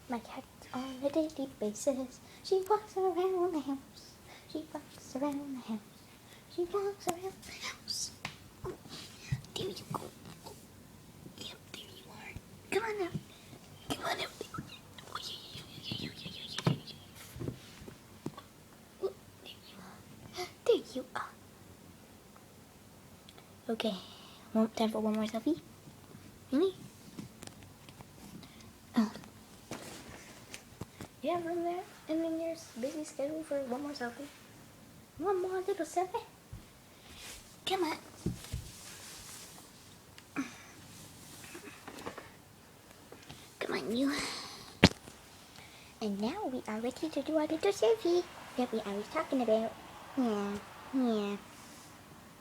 My cat on a daily basis. She walks around the house. She walks around the house. She walks around the house. Oh, there you go. Oh, yep, there you are. Come on now. Come on now. Oh, yeah. Oh, there you are. There you are. Okay. Time for one more selfie. Really? Oh. You have room there? And in your busy schedule for one more selfie? One more little selfie? Come on. Come on, you. And now we are ready to do our little selfie that we are talking about.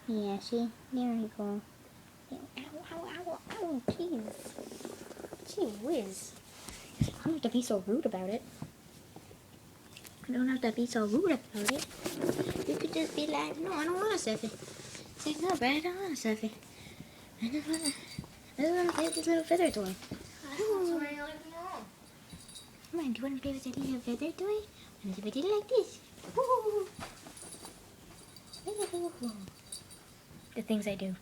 Yeah, see? There we go. Ow, jeez. Gee whiz. You don't have to be so rude about it. You don't have to be so rude about it. You could just be like, no, I don't want a selfie. Say, no, but I don't want a selfie. I just want to play with this little feather toy. Come on, do you want to play with that little feather toy? And if I did it like this. Woo! The things I do.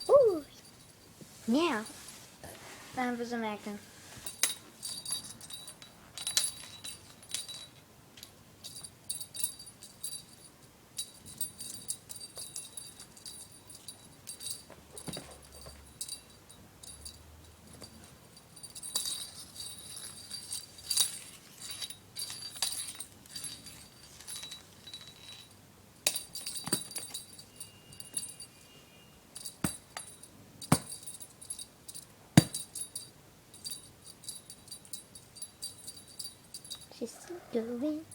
Ooh! Now, time for some acting. She's so doing.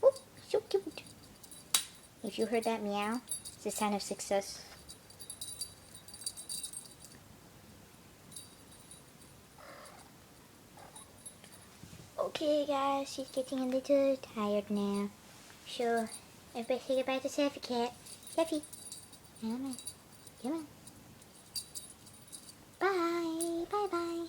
Oh, so cute. If you heard that meow, it's a sign of success. Okay, guys, she's getting a little tired now. So, everybody say goodbye to Selfie Cat. Selfie. Come on. Come on. Bye. Bye-bye.